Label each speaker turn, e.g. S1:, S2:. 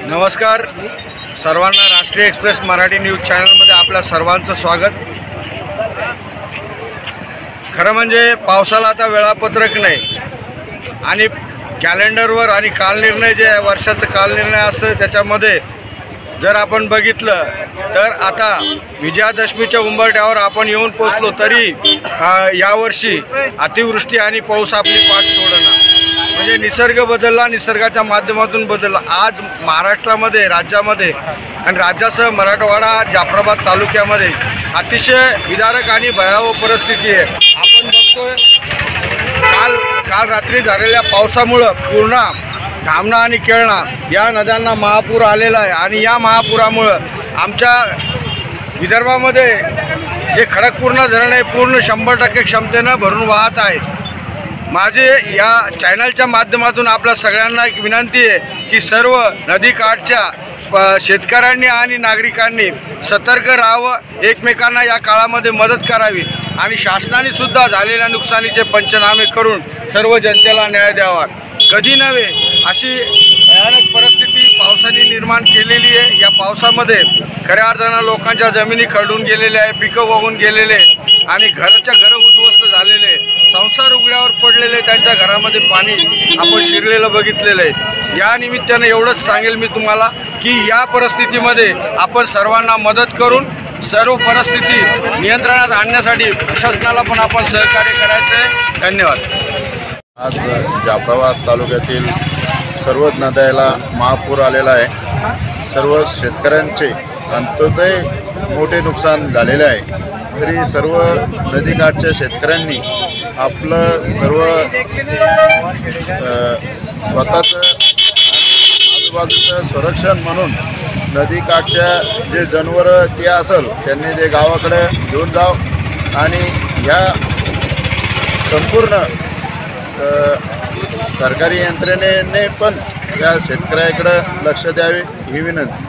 S1: नमस्कार सर्वांना, राष्ट्रीय एक्सप्रेस मराठी न्यूज चॅनलमध्ये आपल्या सर्वांचं स्वागत। खरं म्हणजे पावसाला आता वेळापत्रक नाही आणि कॅलेंडरवर आणि कालनिर्णय जे वर्षाचं कालनिर्णय असतं त्याच्यामध्ये जर आपण बघितलं तर आता विजयादशमीच्या उंबरठ्यावर आपण येऊन पोचलो तरी यावर्षी अतिवृष्टी आणि पाऊस आपली पाठ सोडणार। म्हणजे निसर्ग बदलला, निसर्गाच्या माध्यमातून बदलला। आज महाराष्ट्रामध्ये, राज्यामध्ये आणि राज्यासह मराठवाडा, जाफराबाद तालुक्यामध्ये अतिशय विदारक आणि भयावह परिस्थिती आहे। आपण बघतोय काल रात्री झालेल्या पावसामुळं पूर्णा, धामणा आणि केळणा या नद्यांना महापूर आलेला आहे आणि या महापुरामुळं आमच्या विदर्भामध्ये जे खडकपूर्णा धरण आहे पूर्ण 100% क्षमतेनं भरून वाहत आहे। माझे या चॅनलच्या माध्यमातून आपल्या सगळ्यांना एक विनंती आहे की सर्व नदीकाठच्या शेतकऱ्यांनी आणि नागरिकांनी सतर्क राहावं, एकमेकांना या काळामध्ये मदत करावी आणि शासनाने सुद्धा झालेल्या नुकसानीचे पंचनामे करून सर्व जनतेला न्याय द्यावा। कधी नव्हे अशी भयानक परिस्थिती पावसाने निर्माण केलेली आहे। या पावसामध्ये खऱ्या अर्थानं लोकांच्या जमिनी खरडून गेलेल्या आहे, पिकं वाहून गेलेले आणि घरं उद्ध्वस्त झालेले, संसार उघड्यावर पडलेले, त्यांच्या घरामध्ये पाणी आपण शिरलेलं बघितलेलं आहे। या निमित्तानं एवढंच सांगेल मी तुम्हाला की या परिस्थितीमध्ये आपण सर्वांना मदत करून सर्व परिस्थिती नियंत्रणात आणण्यासाठी प्रशासनाला पण आपण सहकार्य करायचं आहे। धन्यवाद।
S2: आज जाफराबाद तालुक्यातील सर्व नद्याला महापूर आलेला आहे। सर्व शेतकऱ्यांचे अंततः मोठे नुकसान झालेले आहे। तरी सर्व नदीकाठच्या शेतकऱ्यांनी आपलं सर्व स्वतःचं आजूबाजूचं संरक्षण म्हणून नदीकाठच्या जे जनावरं ते असेल त्यांनी ते गावाकडे घेऊन जावं आणि ह्या संपूर्ण सरकारी यंत्रणेने पण या शेतकऱ्याकडे लक्ष द्यावे ही विनंती।